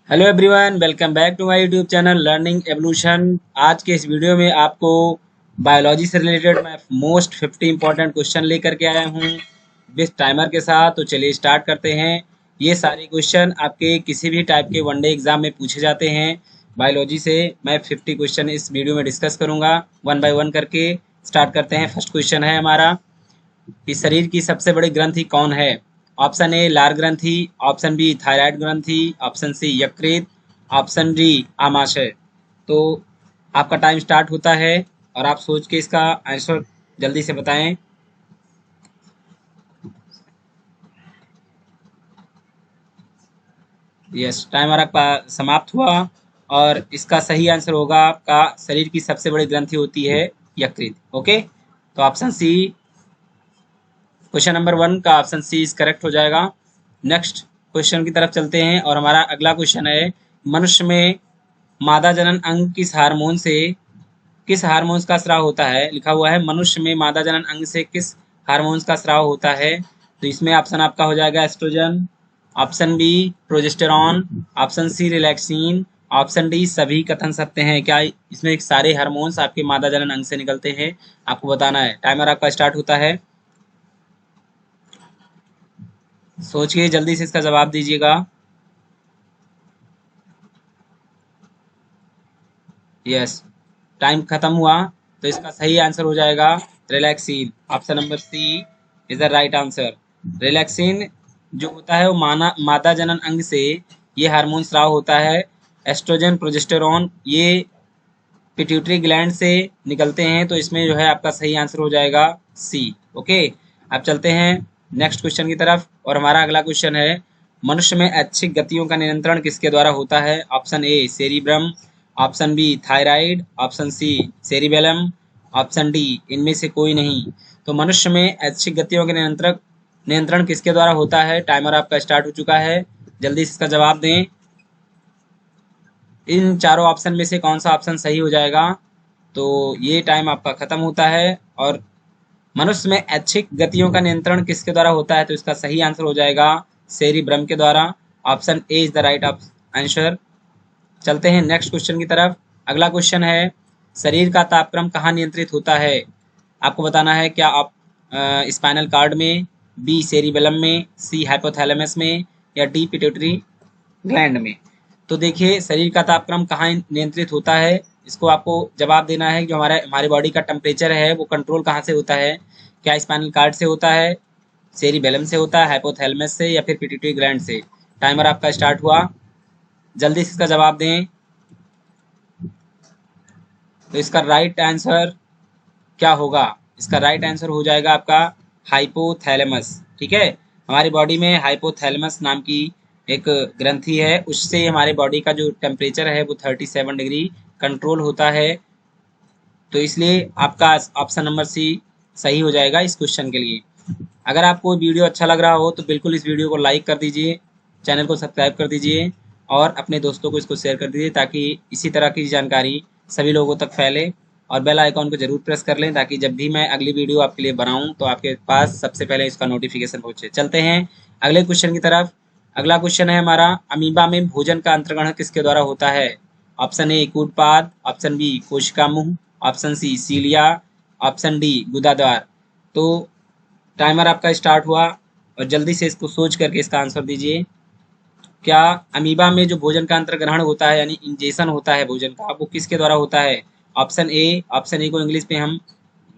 Hello everyone, welcome back to my YouTube channel learning evolution. आज के इस video में आपको बायोलॉजी से रिलेटेड मैं मोस्ट 50 इंपॉर्टेंट क्वेश्चन लेकर के आया हूं विथ टाइमर के साथ। तो चलिए स्टार्ट करते हैं। ये सारे क्वेश्चन आपके किसी भी टाइप के वनडे एग्जाम में पूछे जाते हैं बायोलॉजी से। मैं 50 क्वेश्चन इस वीडियो में डिस्कस करूंगा वन बाय वन करके। स्टार्ट करते हैं। फर्स्ट क्वेश्चन है हमारा कि शरीर की सबसे बड़ी ग्रंथि कौन है। ऑप्शन ए लार ग्रंथि, ऑप्शन बी थायराइड ग्रंथि, ऑप्शन सी यकृत, ऑप्शन डी आमाशय। तो आपका टाइम स्टार्ट होता है और आप सोच के इसका आंसर जल्दी से बताएं। यस, टाइमर आपका समाप्त हुआ और इसका सही आंसर होगा आपका शरीर की सबसे बड़ी ग्रंथि होती है यकृत। ओके, तो option C, question number one का ऑप्शन सी इज करेक्ट हो जाएगा। नेक्स्ट क्वेश्चन की तरफ चलते हैं और हमारा अगला क्वेश्चन है, मनुष्य में मादा जनन अंग किस हार्मोन्स का स्राव होता है। लिखा हुआ है मनुष्य में मादा जनन अंग से किस हार्मोन्स का स्राव होता है। तो इसमें ऑप्शन आपका हो जाएगा oestrogen, option B progesterone, option C relaxin, option D सभी। कथन सत्य हैं क्या? इसमें सारे हार्मोन्स आपके मादा जनन अंग से निकलते हैं, आपको बताना है। टाइमर आपका स्टार्ट होता है, सोचिए जल्दी से इसका जवाब दीजिएगा। यस, टाइम खत्म हुआ। तो इसका सही आंसर हो जाएगा relaxin. Option number C is the right answer. Relaxin जो होता है वो मादा जनन अंग से ये हार्मोन स्राव होता है। एस्ट्रोजन प्रोजेस्टेरॉन ये पिट्यूटरी ग्लैंड से निकलते हैं। तो इसमें जो है आपका सही आंसर हो जाएगा सी। ओके, अब चलते हैं नेक्स्ट क्वेश्चन की तरफ और हमारा अगला क्वेश्चन है, मनुष्य में ऐच्छिक गतियों का नियंत्रण किसके द्वारा होता है। Option A cerebrum, option B thyroid, option C cerebellum, option D इनमें से कोई नहीं। तो मनुष्य में ऐच्छिक गतियों के नियंत्रण किसके द्वारा होता है। टाइमर आपका स्टार्ट हो चुका है, जल्दी से इसका जवाब दें। इन चारों ऑप्शन में से कौन सा ऑप्शन सही हो जाएगा। तो ये टाइम आपका खत्म होता है और मनुष्य में ऐच्छिक गतियों का नियंत्रण किसके द्वारा होता है। तो इसका सही आंसर हो जाएगा सेरिब्रम के द्वारा। Option A is the right answer. चलते हैं नेक्स्ट क्वेश्चन की तरफ। अगला क्वेश्चन है, शरीर का तापक्रम कहाँ नियंत्रित होता है। आपको बताना है क्या आप स्पाइनल कार्ड में, बी सेरिबेलम में, सी हाइपोथैलेमस में, या डी पिट्यूटरी ग्लैंड में। तो देखिए शरीर का तापक्रम कहाँ नियंत्रित होता है, इसको आपको जवाब देना है। जो हमारे बॉडी का टेम्परेचर है वो कंट्रोल कहाँ से होता है। क्या स्पाइनल कार्ड से होता है, सेरिबेलम से होता है, हाइपोथैलेमस से, या फिर पिट्यूटरी ग्लैंड से। टाइमर आपका स्टार्ट हुआ, जल्दी से इसका जवाब दें। तो इसका राइट आंसर क्या होगा। इसका राइट आंसर हो जाएगा आपका हाइपोथैलेमस। ठीक है, हमारी बॉडी में हाइपोथैलेमस नाम की एक ग्रंथि है, उससे हमारे बॉडी का जो टेम्परेचर है वो 37 डिग्री कंट्रोल होता है। तो इसलिए आपका ऑप्शन नंबर सी सही हो जाएगा इस क्वेश्चन के लिए। अगर आपको वीडियो अच्छा लग रहा हो तो बिल्कुल इस वीडियो को लाइक कर दीजिए, चैनल को सब्सक्राइब कर दीजिए और अपने दोस्तों को इसको शेयर कर दीजिए ताकि इसी तरह की जानकारी सभी लोगों तक फैले। और बेल आइकॉन को जरूर प्रेस कर लें ताकि जब भी मैं अगली वीडियो आपके लिए बनाऊं तो आपके पास सबसे पहले इसका नोटिफिकेशन पहुंचे। चलते हैं अगले क्वेश्चन की तरफ। अगला क्वेश्चन है हमारा, अमीबा में भोजन का अंतर्ग्रहण किसके द्वारा होता है। ऑप्शन ए कूटपाद, ऑप्शन बी कोशिका मुंह, ऑप्शन सी सीलिया, ऑप्शन डी गुदाद्वार। तो टाइमर आपका स्टार्ट हुआ और जल्दी से इसको सोच करके इसका आंसर दीजिए। क्या अमीबा में जो भोजन का अंतर्ग्रहण होता है यानी इंजेशन होता है भोजन का, वो किसके द्वारा होता है। ऑप्शन ए को इंग्लिश में हम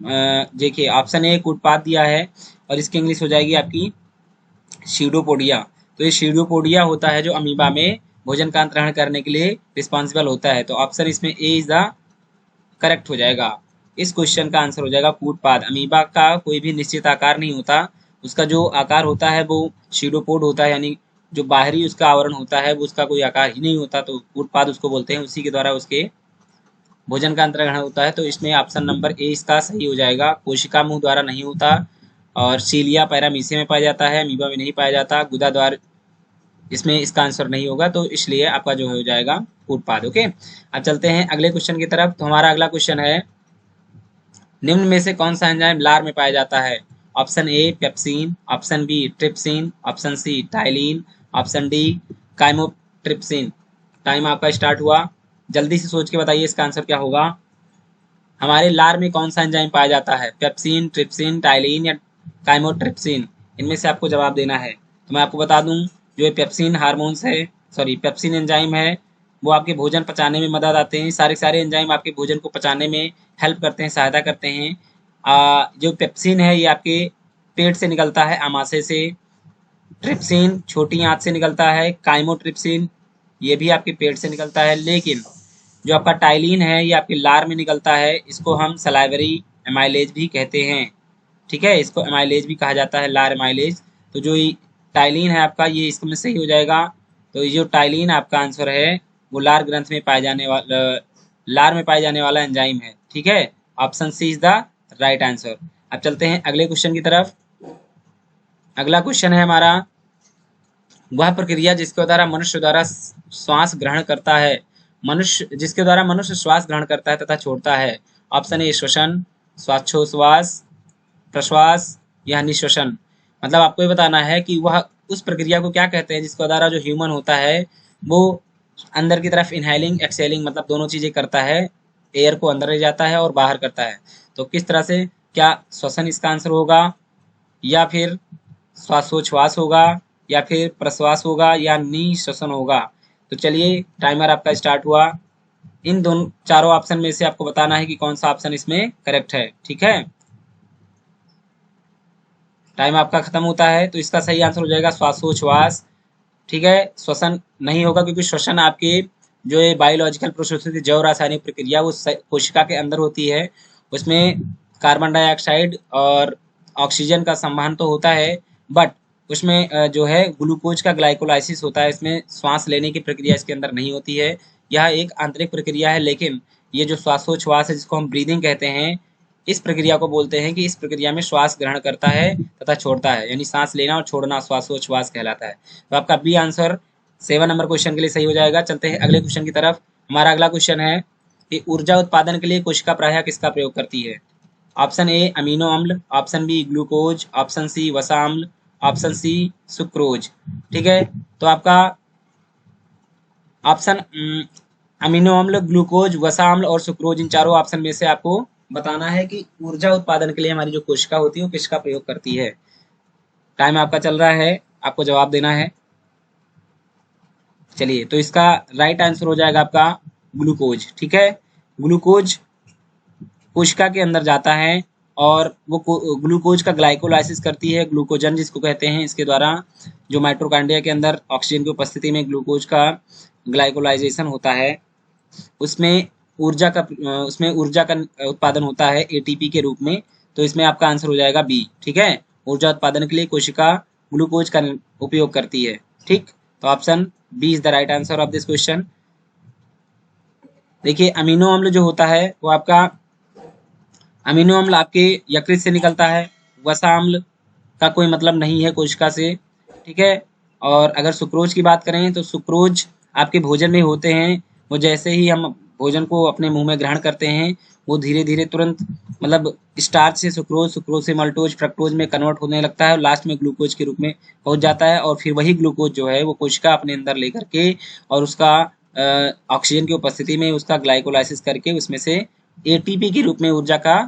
देखिए, ऑप्शन ए कूटपाद दिया है और इसकी इंग्लिश हो जाएगी आपकी सीडोपोडिया। तो ये सीडोपोडिया होता है जो अमीबा में भोजन का अंतर्ग्रहण करने के लिए रिस्पॉन्सिबल होता है। तो ऑप्शन इसमें ए इज द करेक्ट हो जाएगा। इस क्वेश्चन का आंसर हो जाएगा कूटपाद। अमीबा का कोई भी निश्चित आकार नहीं होता, उसका जो आकार होता है वो सीडोपोड होता है, यानी जो बाहरी उसका आवरण होता है वो उसका कोई आकार ही नहीं होता। तो कूटपाद उसको बोलते हैं, उसी के द्वारा उसके भोजन का अंतर्ग्रहण होता है। तो इसमें ऑप्शन नंबर ए इसका सही हो जाएगा। कोशिका मुंह द्वारा नहीं होता और सीलिया पैरामीशिया में पाया जाता है, अमीबा में नहीं पाया जाता। गुदा द्वार इसमें इसका आंसर नहीं होगा, तो इसलिए आपका जो हो जाएगा कूटपाद। ओके, अब चलते हैं अगले क्वेश्चन की तरफ। तो हमारा अगला क्वेश्चन है, निम्न में से कौन सा एंजाइम लार में पाया जाता है। Option A pepsin, option B trypsin, option C ptyalin, option D chymotrypsin. Time आपका स्टार्ट हुआ। जल्दी से सोच के बताइए इसका आंसर क्या होगा। हमारे लार में कौन सा एंजाइम पाया जाता है, पेप्सिन, ट्रिप्सिन, टाइलिन या काइमोट्रिप्सिन? इनमें से आपको जवाब देना है। तो मैं आपको बता दूं, जो ये पेप्सिन हार्मोन्स है, सॉरी पेप्सिन एंजाइम है, वो आपके भोजन पचाने में मदद आते हैं। सारे सारे एंजाइम आपके भोजन को पचाने में हेल्प करते हैं, सहायता करते हैं। जो पेप्सिन है ये आपके पेट से निकलता है, आमाशय से। ट्रिप्सिन छोटी आंत से निकलता है। काइमोट्रिप्सिन ये भी आपके पेट से निकलता है। लेकिन जो आपका टाइलिन है ये आपके लार में निकलता है। इसको हम सलाइवरी एमाइलेज भी कहते हैं। ठीक है, इसको एमाइलेज भी कहा जाता है, लार एमाइलेज। तो जो टाइलिन है आपका, ये इसमें सही हो जाएगा। तो ये जो टाइलिन आपका आंसर है वो लार ग्रंथ में पाए जाने वाला, लार में पाए जाने वाला एंजाइम है। ठीक है, option C is the right answer. अब चलते हैं अगले क्वेश्चन की तरफ। अगला क्वेश्चन है हमारा, वह प्रक्रिया जिसके द्वारा मनुष्य द्वारा श्वास ग्रहण करता है, जिसके द्वारा मनुष्य श्वास ग्रहण करता है तथा छोड़ता है। ऑप्शन ए श्वसन, श्वासोच्छ्वास, प्रश्वास या निश्वसन। मतलब आपको ये बताना है कि वह उस प्रक्रिया को क्या कहते हैं जिसके द्वारा जो ह्यूमन होता है वो अंदर की तरफ इनहेलिंग एक्सहेलिंग, मतलब दोनों चीजें करता है। एयर को अंदर ले जाता है और बाहर करता है। तो किस तरह से, क्या श्वसन इसका आंसर होगा, या फिर श्वासोच्छ्वास होगा, या फिर प्रश्वास होगा, या निश्वसन होगा? तो चलिए टाइमर आपका स्टार्ट हुआ। इन दोनों चारों ऑप्शन में से आपको बताना है कि कौन सा ऑप्शन इसमें करेक्ट है। ठीक है, टाइम आपका खत्म होता है। तो इसका सही आंसर हो जाएगा श्वासोच्छ्वास। ठीक है, श्वसन नहीं होगा क्योंकि श्वसन आपके जो ये बायोलॉजिकल प्रोसेस होती है, जैव रासायनिक प्रक्रिया, वो कोशिका के अंदर होती है। उसमें कार्बन डाइऑक्साइड और ऑक्सीजन का संवहन तो होता है, बट उसमें जो है ग्लूकोज का ग्लाइकोलाइसिस होता है। इसमें श्वास लेने की प्रक्रिया इसके अंदर नहीं होती है। यह एक आंतरिक प्रक्रिया है। लेकिन ये जो श्वासोच्छ्वास है, जिसको हम ब्रीदिंग कहते हैं, इस प्रक्रिया को बोलते हैं कि इस प्रक्रिया में श्वास ग्रहण करता है तथा छोड़ता है, यानी सांस लेना और छोड़ना श्वासोच्छ्वास कहलाता है। तो आपका बी आंसर 7 नंबर क्वेश्चन के लिए सही हो जाएगा। चलते हैं अगले क्वेश्चन की तरफ। हमारा अगला क्वेश्चन है कि ऊर्जा उत्पादन के लिए कोशिका प्रायः किसका प्रयोग करती है? ऑप्शन ए अमीनो अम्ल, option B glucose, option C वसा अम्ल, ऑप्शन सी सुक्रोज। ठीक है, तो आपका ऑप्शन अमीनो अम्ल, ग्लूकोज, वसा अम्ल और सुक्रोज, इन चारों ऑप्शन में से आपको बताना है कि ऊर्जा उत्पादन के लिए हमारी जो कोशिका होती है वो किसका प्रयोग करती है। टाइम आपका चल रहा है, आपको जवाब देना है। चलिए, तो इसका राइट आंसर हो जाएगा आपका ग्लूकोज। ठीक है, ग्लूकोज कोशिका के अंदर जाता है और वो ग्लूकोज का ग्लाइकोलाइसिस करती है, ग्लूकोजन जिसको कहते हैं। इसके द्वारा जो माइटोकॉन्ड्रिया के अंदर ऑक्सीजन की उपस्थिति में ग्लूकोज का ग्लाइकोलाइजेशन होता है, उसमें उसमें ऊर्जा का उत्पादन होता है एटीपी के रूप में। तो इसमें आपका आंसर हो जाएगा बी। ठीक है, ऊर्जा उत्पादन के लिए कोशिका ग्लूकोज का उपयोग करती है। ठीक, तो option B is the right answer of this question. देखिए, अमीनो अम्ल जो होता है वो आपका, अमीनो अम्ल आपके यकृत से निकलता है। वसा अम्ल का कोई मतलब नहीं है कोशिका से। ठीक है, और अगर सुक्रोज की बात करें तो सुक्रोज आपके भोजन में होते हैं। वो जैसे ही हम भोजन को अपने मुंह में ग्रहण करते हैं, वो धीरे धीरे तुरंत, मतलब स्टार्च से सुक्रोज, सुक्रोज से मल्टोज, फ्रक्टोज में कन्वर्ट होने लगता है और लास्ट में ग्लूकोज के रूप में पहुंच जाता है। और फिर वही ग्लूकोज जो है वो कोशिका अपने अंदर लेकर के और उसका ऑक्सीजन की उपस्थिति में उसका ग्लाइकोलाइसिस करके उसमें से एटीपी के रूप में ऊर्जा का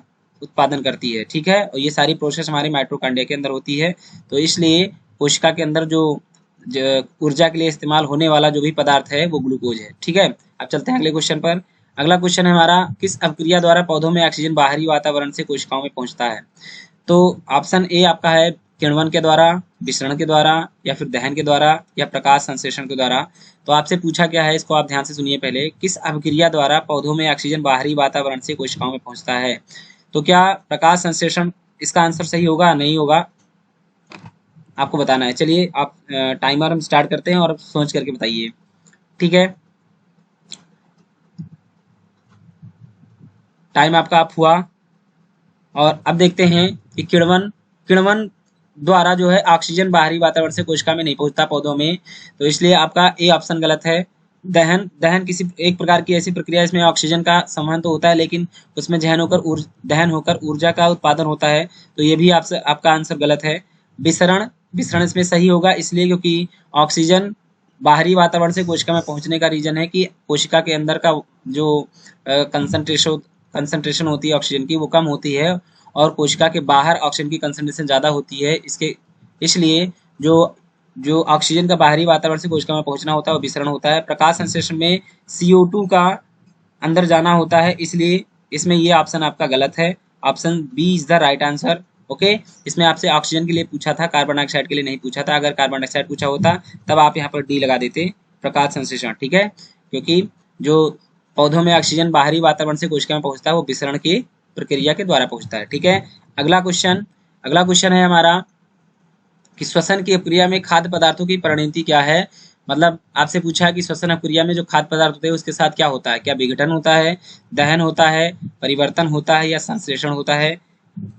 उत्पादन करती है। ठीक है, और ये सारी प्रोसेस हमारे माइटोकॉन्ड्रिया के अंदर होती है। तो इसलिए कोशिका के अंदर जो ऊर्जा के लिए इस्तेमाल होने वाला जो भी पदार्थ है वो ग्लूकोज है। ठीक है, अब चलते हैं अगले क्वेश्चन पर। अगला क्वेश्चन है हमारा, किस अपक्रिया द्वारा पौधों में ऑक्सीजन बाहरी वातावरण से कोशिकाओं में पहुंचता है? तो ऑप्शन ए आपका है किण्वन के द्वारा, विसरण के द्वारा, या फिर दहन के द्वारा, या प्रकाश संश्लेषण के द्वारा। तो आपसे पूछा क्या है, इसको आप ध्यान से सुनिए पहले। किस अपक्रिया द्वारा पौधों में ऑक्सीजन बाहरी वातावरण से कोशिकाओं में पहुंचता है? तो क्या प्रकाश संश्लेषण इसका आंसर सही होगा, नहीं होगा, आपको बताना है। चलिए, आप टाइमर हम स्टार्ट करते हैं और सोच करके बताइए। ठीक है, टाइम आपका अप हुआ और अब देखते हैं कि किण्वन किण्वन द्वारा जो है ऑक्सीजन बाहरी वातावरण से कोशिका में नहीं पहुंचता पौधों में। तो इसलिए आपका ए ऑप्शन गलत है। दहन दहन किसी एक प्रकार की ऐसी प्रक्रिया इसमें ऑक्सीजन का संवहन तो होता है, लेकिन उसमें दहन होकर ऊर्जा का उत्पादन होता है। तो ये भी आपका आंसर गलत है। विसरण विसरण इसमें सही होगा, इसलिए क्योंकि ऑक्सीजन बाहरी वातावरण से कोशिका में पहुंचने का रीजन है कि कोशिका के अंदर का जो कंसंट्रेशन होती है ऑक्सीजन की वो कम होती है और कोशिका के बाहर ऑक्सीजन की कंसंट्रेशन ज़्यादा होती है। इसलिए जो जो ऑक्सीजन का बाहरी वातावरण से कोशिका में पहुंचना होता है वो विसरण होता है। प्रकाश संश्लेषण में CO2 का अंदर जाना होता है, इसलिए इसमें ये ऑप्शन आपका गलत है। Option B is the right answer. Okay, इसमें आपसे ऑक्सीजन के लिए पूछा था, कार्बन डाइऑक्साइड के लिए नहीं पूछा था। अगर कार्बन डाइऑक्साइड पूछा होता तब आप यहाँ पर डी लगा देते, प्रकाश संश्लेषण। ठीक है, क्योंकि जो पौधों में ऑक्सीजन बाहरी वातावरण से कोशिका में पहुंचता है वो विसरण की प्रक्रिया के द्वारा पहुंचता है। ठीक है, अगला क्वेश्चन है हमारा कि श्वसन की प्रक्रिया में खाद्य पदार्थों की परिणति क्या है। मतलब आपसे पूछा है कि श्वसन प्रक्रिया में जो खाद्य पदार्थ होते हैं उसके साथ क्या होता है, क्या विघटन होता है, दहन होता है, परिवर्तन होता है या संश्लेषण होता है।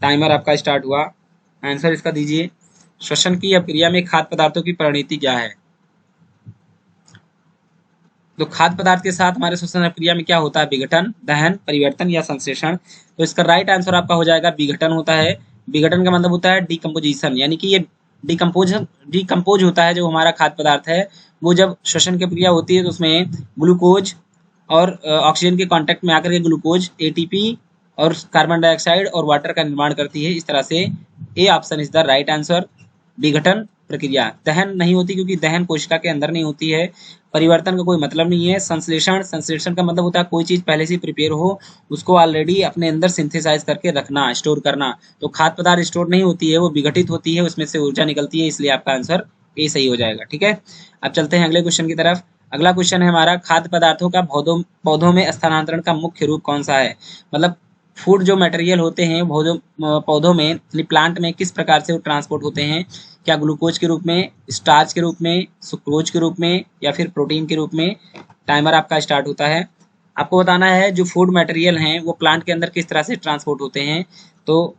टाइमर आपका स्टार्ट हुआ, आंसर इसका दीजिए। श्वसन की प्रक्रिया में खाद्य पदार्थों की परिणति क्या है। तो खाद्य पदार्थ के साथ हमारे श्वसन प्रक्रिया में क्या होता है, विघटन, दहन, परिवर्तन या संश्लेषण। तो इसका राइट आंसर आपका हो जाएगा विघटन होता है। विघटन का मतलब होता है डिकम्पोजिशन, यानी कि ये डिकम्पोज होता है। जो हमारा खाद्य पदार्थ है वो जब श्वसन की प्रक्रिया होती है तो उसमें ग्लूकोज और ऑक्सीजन के कांटेक्ट में आकर के ग्लूकोज ATP और कार्बन डाइऑक्साइड और वाटर का निर्माण करती है। इस तरह से A option is the right answer, विघटन प्रक्रिया। दहन नहीं होती क्योंकि दहन कोशिका के अंदर नहीं होती है। परिवर्तन का कोई मतलब नहीं है। संश्लेषण का मतलब होता है कोई चीज पहले से प्रिपेयर हो उसको ऑलरेडी अपने अंदर सिंथेसाइज करके रखना, स्टोर करना। तो खाद्य पदार्थ स्टोर नहीं होती है, वो विघटित होती है, उसमें से ऊर्जा निकलती है, इसलिए आपका आंसर ए सही हो जाएगा। ठीक है, अब चलते हैं अगले क्वेश्चन की तरफ। अगला क्वेश्चन है हमारा खाद्य पदार्थों का पौधों में स्थानांतरण का मुख्य रूप कौन सा है। मतलब फूड जो मटेरियल होते हैं पौधों में, प्लांट में किस प्रकार से वो ट्रांसपोर्ट होते हैं। क्या ग्लूकोज के रूप में, स्टार्च के रूप में, सुक्रोज के रूप में या फिर प्रोटीन के रूप में। टाइमर आपका स्टार्ट होता है। आपको बताना है जो फूड मटेरियल हैं वो प्लांट के अंदर किस तरह से ट्रांसपोर्ट होते हैं। तो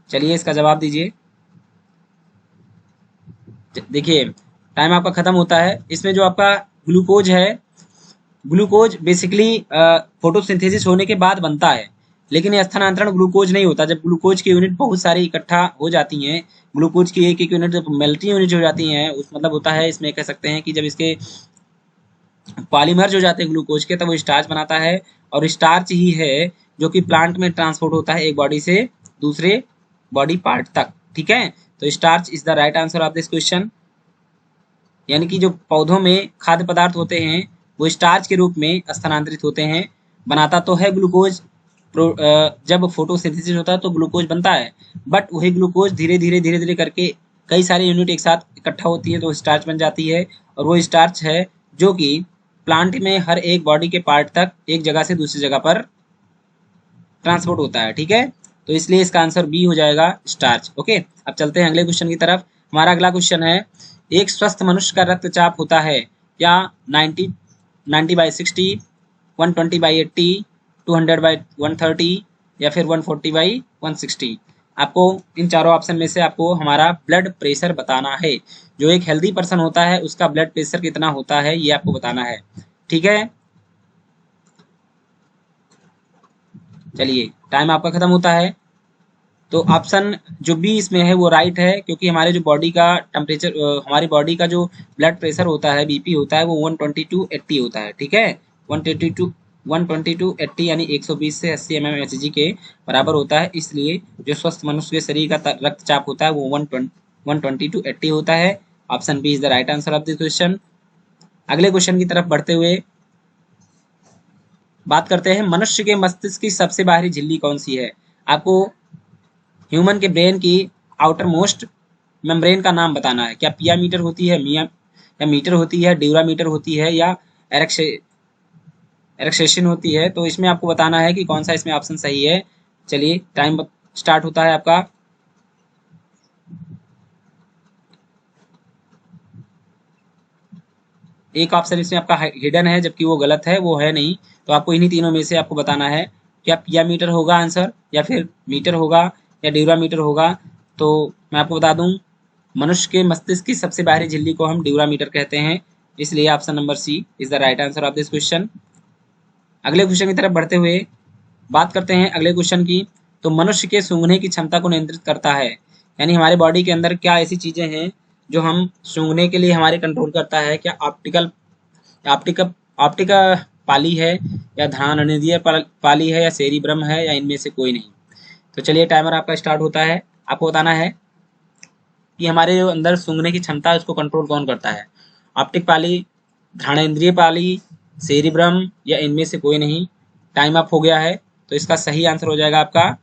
चलिए इसका जवाब दीजिए। देखिए टाइम आपका खत्म होता है। इसमें जो आपका ग्लूकोज है, ग्लूकोज बेसिकली फोटोसिंथेसिस होने के बाद बनता है, लेकिन ये स्थानांतरण ग्लूकोज नहीं होता। जब ग्लूकोज की यूनिट बहुत सारी इकट्ठा हो जाती हैं, ग्लूकोज की एक एक यूनिट जब मेल्टिंग यूनिट हो जाती हैं, उस मतलब होता है, इसमें कह सकते हैं कि जब इसके पॉलीमर्स हो जाते हैं ग्लूकोज के, तब वो स्टार्च बनाता है। और स्टार्च ही है जो कि प्लांट में ट्रांसपोर्ट होता है एक बॉडी से दूसरे बॉडी पार्ट तक। ठीक है, तो starch is the right answer of this question. यानी कि जो पौधों में खाद्य पदार्थ होते हैं वो स्टार्च के रूप में स्थानांतरित होते हैं। बनाता तो है ग्लूकोज, जब फोटोसिंथेसिस होता है तो ग्लूकोज बनता है, बट वही ग्लूकोज धीरे धीरे करके कई सारी यूनिट एक साथ इकट्ठा होती है तो स्टार्च बन जाती है। और वो स्टार्च है जो कि प्लांट में हर एक बॉडी के पार्ट तक एक जगह से दूसरी जगह पर ट्रांसपोर्ट होता है। ठीक है, तो इसलिए इसका आंसर बी हो जाएगा, स्टार्च। ओके, अब चलते हैं अगले क्वेश्चन की तरफ। हमारा अगला क्वेश्चन है एक स्वस्थ मनुष्य का रक्तचाप होता है या 90/60, 120/80, 200/130 या फिर 140/160। आपको इन चारों ऑप्शन में से आपको हमारा ब्लड प्रेशर बताना है। जो एक हेल्दी पर्सन होता है उसका ब्लड प्रेशर कितना होता है ये आपको बताना है। ठीक है, चलिए टाइम आपका खत्म होता है। तो ऑप्शन जो बी इसमें है वो राइट है, क्योंकि हमारे जो बॉडी का टेम्परेचर, हमारी बॉडी का जो ब्लड प्रेशर होता है, BP होता है, वो 120/80 होता है। ठीक है, 120/80 यानी 120 से 80 mmHg के बराबर होता है। इसलिए जो स्वस्थ मनुष्य के शरीर का रक्तचाप होता है वो 120/80 होता है। Option B is the right answer of this question. अगले क्वेश्चन की तरफ बढ़ते हुए बात करते हैं मनुष्य के मस्तिष्क की सबसे बाहरी झिल्ली कौन सी है। आपको ह्यूमन के ब्रेन की आउटर मोस्ट मेम्ब्रेन का नाम बताना है। क्या पिया मीटर होती है, या मीटर होती है, ड्यूरा मीटर होती है या एरेक्सेशन होती है। तो इसमें आपको बताना है कि कौन सा इसमें ऑप्शन सही है। चलिए टाइम स्टार्ट होता है आपका। एक ऑप्शन इसमें आपका हिडन है जबकि वो गलत है, वो है नहीं। तो आपको इन्हीं तीनों में से आपको बताना है क्या पिया मीटर होगा आंसर, या फिर मीटर होगा, या ड्यूरा मीटर होगा। तो मैं आपको बता दूं मनुष्य के मस्तिष्क की सबसे बाहरी झिल्ली को हम ड्यूरा मीटर कहते हैं। इसलिए option number C is the right answer of this question. अगले क्वेश्चन की तरफ बढ़ते हुए बात करते हैं अगले क्वेश्चन की। तो मनुष्य के सूंघने की क्षमता को नियंत्रित करता है, यानी हमारे बॉडी के अंदर क्या ऐसी चीजें हैं जो हम सूंघने के लिए हमारे कंट्रोल करता है, क्या ऑप्टिकल ऑप्टिक ऑप्टिका पाली है, या ध्यानानेंद्रिय पाली है, या सेरिब्रम है, या इनमें से कोई नहीं। तो चलिए टाइमर आपका स्टार्ट होता है। आपको बताना है कि हमारे जो अंदर सूंघने की क्षमता है उसको कंट्रोल कौन करता है, ऑप्टिक पाली, घ्राणेन्द्रिय पाली, सेरिब्रम, या इनमें से कोई नहीं। टाइम अप हो गया है। तो इसका सही आंसर हो जाएगा आपका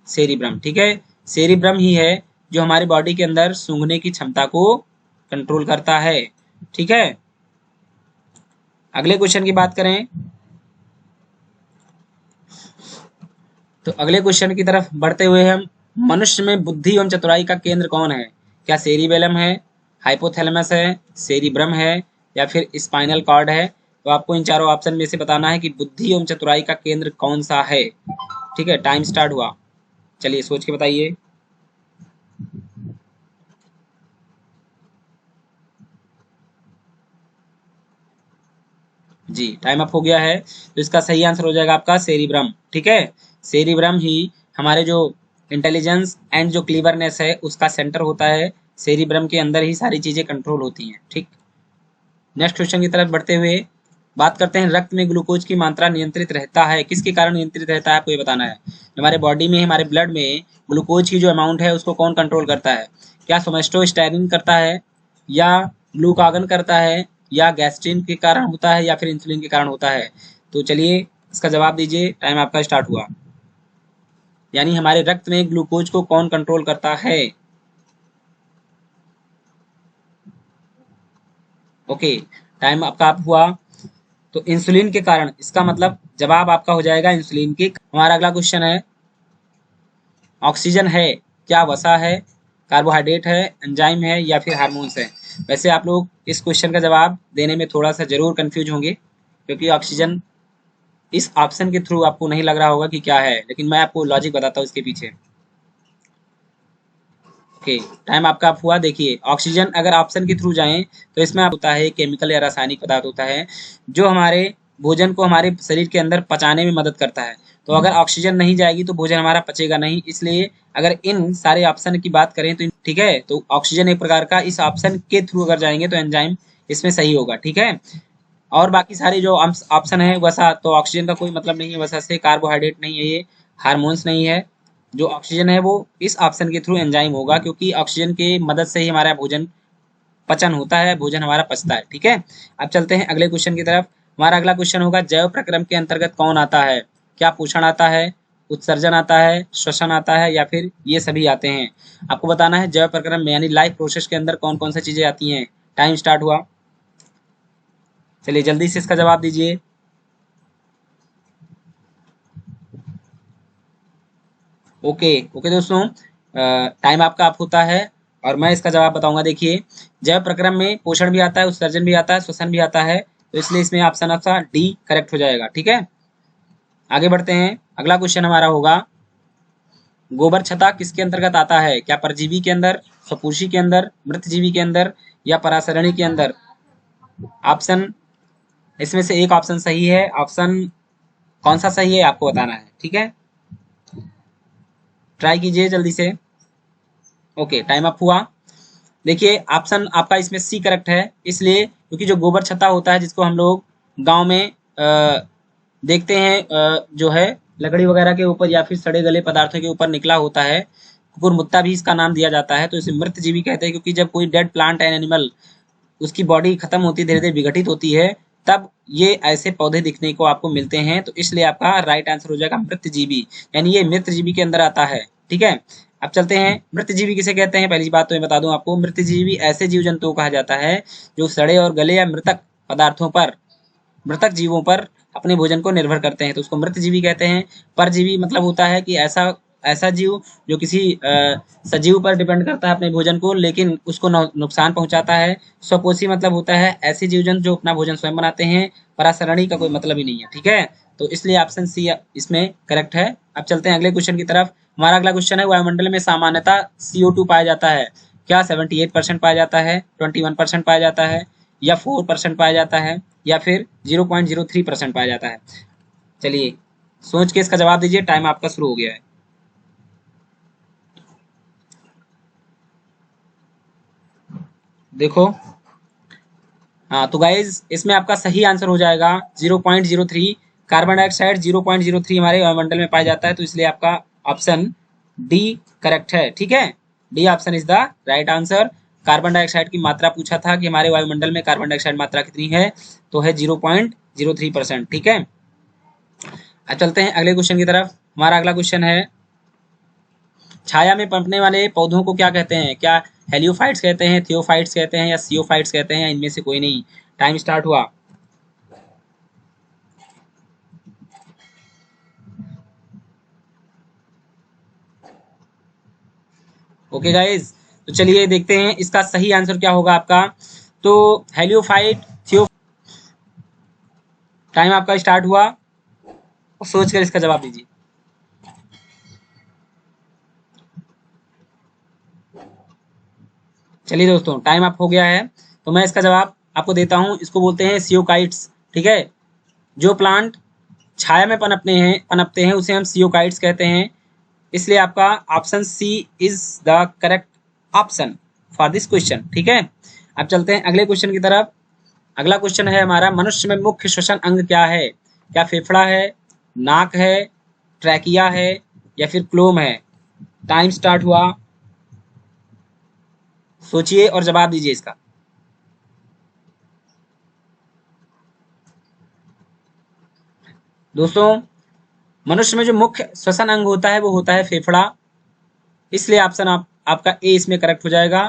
सेरिब्रम। ठीक है, सेरिब्रम ही है जो हमारी बॉडी के अंदर सूंघने की क्षमता को कंट्रोल करता है। ठीक है, अगले क्वेश्चन की बात करें तो अगले क्वेश्चन की तरफ बढ़ते हुए हम, मनुष्य में बुद्धि एवं चतुराई का केंद्र कौन है? क्या सेरिबेलम है, हाइपोथैलेमस है, सेरिब्रम है, या फिर स्पाइनल कॉर्ड है? तो आपको इन चारों ऑप्शन में से बताना है कि बुद्धि एवं चतुराई का केंद्र कौन सा है। ठीक है, टाइम स्टार्ट हुआ। चलिए सोच के बताइए। जी, टाइम अप हो गया है। तो इसका सही आंसर हो जाएगा आपका सेरिब्रम। ठीक है, सेरिब्रम ही हमारे जो इंटेलिजेंस एंड जो क्लीवरनेस है उसका सेंटर होता है। सेरिब्रम के अंदर ही सारी चीजें कंट्रोल होती हैं। ठीक, नेक्स्ट क्वेश्चन की तरफ बढ़ते हुए बात करते हैं, रक्त में ग्लूकोज की मात्रा नियंत्रित रहता है, किसके कारण नियंत्रित रहता है आपको ये बताना है। हमारे बॉडी में, हमारे ब्लड में ग्लूकोज की जो अमाउंट है उसको कौन कंट्रोल करता है? क्या सोमेस्टोस्टेरिन करता है, या ग्लूकागन करता है, या गैस्ट्रिन के कारण होता है, या फिर इंसुलिन के कारण होता है? तो चलिए इसका जवाब दीजिए। टाइम आपका स्टार्ट हुआ। यानी हमारे रक्त में ग्लूकोज को कौन कंट्रोल करता है? ओके, टाइम आपका आप हुआ। तो इंसुलिन के कारण, इसका मतलब जवाब आपका हो जाएगा इंसुलिन की। हमारा अगला क्वेश्चन है, ऑक्सीजन है, क्या वसा है, कार्बोहाइड्रेट है, एंजाइम है, या फिर हार्मोन्स है? वैसे आप लोग इस क्वेश्चन का जवाब देने में थोड़ा सा जरूर कंफ्यूज होंगे, क्योंकि ऑक्सीजन इस ऑप्शन के थ्रू आपको नहीं लग रहा होगा कि क्या है, लेकिन मैं आपको लॉजिक बताता हूँ इसके पीछे। ओके, टाइम आपका आप हुआ। देखिए, ऑक्सीजन अगर ऑप्शन के थ्रू जाएं तो इसमें आप होता है केमिकल या रासायनिक पदार्थ होता है जो हमारे भोजन को हमारे शरीर के अंदर पचाने में मदद करता है। तो अगर ऑक्सीजन नहीं जाएगी तो भोजन हमारा पचेगा नहीं। इसलिए अगर इन सारे ऑप्शन की बात करें तो ठीक है, तो ऑक्सीजन एक प्रकार का, इस ऑप्शन के थ्रू अगर जाएंगे तो एंजाइम इसमें सही होगा। ठीक है, और बाकी सारे जो ऑप्शन है वसा, तो ऑक्सीजन का कोई मतलब नहीं है वसा से, कार्बोहाइड्रेट नहीं है ये, हार्मोन्स नहीं है। जो ऑक्सीजन है वो इस ऑप्शन के थ्रू एंजाइम होगा, क्योंकि ऑक्सीजन की मदद से ही हमारा भोजन पचन होता है, भोजन हमारा पचता है। ठीक है, अब चलते हैं अगले क्वेश्चन की तरफ। हमारा अगला क्वेश्चन होगा, जैव प्रक्रम के अंतर्गत कौन आता है? क्या पोषण आता है, उत्सर्जन आता है, श्वसन आता है, या फिर ये सभी आते हैं? आपको बताना है जैव प्रक्रम में यानी लाइफ प्रोसेस के अंदर कौन कौन सी चीजें आती हैं। टाइम स्टार्ट हुआ। चलिए जल्दी से इसका जवाब दीजिए। ओके ओके दोस्तों, टाइम आपका आप होता है और मैं इसका जवाब बताऊंगा। देखिए, जैव प्रक्रम में पोषण भी आता है, उत्सर्जन भी आता है, श्वसन भी आता है, तो इसलिए इसमें ऑप्शन आपका डी करेक्ट हो जाएगा। ठीक है, आगे बढ़ते हैं। अगला क्वेश्चन हमारा होगा, गोबर छत्ता किसके अंतर्गत आता है? क्या परजीवी के अंदर, स्वपोषी के अंदर, मृतजीवी के अंदर, या परासरणी के अंदर? ऑप्शन, इसमें से एक ऑप्शन सही है। ऑप्शन कौन सा सही है आपको बताना है। ठीक है, ट्राई कीजिए जल्दी से। ओके, टाइम अप हुआ। देखिए, ऑप्शन आपका इसमें सी करेक्ट है, इसलिए क्योंकि जो गोबर छत्ता होता है जिसको हम लोग गांव में देखते हैं, जो है लकड़ी वगैरह के ऊपर या फिर सड़े गले पदार्थों के ऊपर निकला होता है, कुकुरमुत्ता भी इसका नाम दिया जाता है। तो इसे मृत जीवी कहते हैं, क्योंकि जब कोई डेड प्लांट एंड एनिमल, उसकी बॉडी खत्म होती है, धीरे धीरे विघटित होती है, तब ये ऐसे पौधे दिखने को आपको मिलते हैं। तो इसलिए आपका राइट आंसर हो जाएगा मृतजीवी, यानी ये मृतजीवी के अंदर आता है। ठीक है, अब चलते हैं, मृतजीवी किसे कहते हैं? पहली बात तो मैं बता दूं आपको, मृतजीवी ऐसे जीव जंतुओं कहा जाता है जो सड़े और गले या मृतक पदार्थों पर, मृतक जीवों पर अपने भोजन को निर्भर करते हैं, तो उसको मृतजीवी कहते हैं। परजीवी मतलब होता है कि ऐसा ऐसा जीव जो किसी सजीव पर डिपेंड करता है अपने भोजन को, लेकिन उसको नुकसान पहुंचाता है। स्वपोषी मतलब होता है ऐसे जीव जंतु जो अपना भोजन स्वयं बनाते हैं। परासरणी का कोई मतलब ही नहीं है। ठीक है, तो इसलिए ऑप्शन सी इसमें करेक्ट है। अब चलते हैं अगले क्वेश्चन की तरफ। हमारा अगला क्वेश्चन है, वायुमंडल में सामान्यतः CO2 पाया जाता है? क्या 78% पाया जाता है, 21% पाया जाता है, या 4% पाया जाता है, या फिर 0.03% पाया जाता है? चलिए सोच के इसका जवाब दीजिए। टाइम आपका शुरू हो गया है। देखो, हाँ तो गाइज इसमें आपका सही आंसर हो जाएगा 0.03। कार्बन डाइऑक्साइड 0.03 हमारे वायुमंडल में पाया जाता है, तो इसलिए आपका ऑप्शन डी करेक्ट है। ठीक है, D option is the right answer. Carbon dioxide की मात्रा पूछा था कि हमारे वायुमंडल में कार्बन डाइऑक्साइड मात्रा कितनी है, तो है 0.03%। ठीक है, अब चलते हैं अगले क्वेश्चन की तरफ। हमारा अगला क्वेश्चन है, छाया में पनपने वाले पौधों को क्या कहते हैं? क्या हेलियोफाइट्स कहते हैं, थियोफाइट्स कहते हैं, या सियोफाइट्स कहते हैं, या इनमें से कोई नहीं? टाइम स्टार्ट हुआ। ओके गाइज, तो चलिए देखते हैं इसका सही आंसर क्या होगा आपका। तो हेलियोफाइट, थियो, टाइम आपका स्टार्ट हुआ, सोच कर इसका जवाब दीजिए। चलिए दोस्तों, टाइम अप हो गया है, तो मैं इसका जवाब आपको देता हूं। इसको बोलते हैं सियोकाइट्स। ठीक है, जो प्लांट छाया में पनपते हैं उसे हम सियोकाइट्स कहते हैं। इसलिए आपका option C is the correct option for this question. ठीक है, अब चलते हैं अगले क्वेश्चन की तरफ। अगला क्वेश्चन है हमारा, मनुष्य में मुख्य श्वसन अंग क्या है? क्या फेफड़ा है, नाक है, ट्रैकिया है, या फिर क्लोम है? टाइम स्टार्ट हुआ, सोचिए और जवाब दीजिए इसका। दोस्तों, मनुष्य में जो मुख्य श्वसन अंग होता है वो होता है फेफड़ा। इसलिए ऑप्शन आपका ए इसमें करेक्ट हो जाएगा।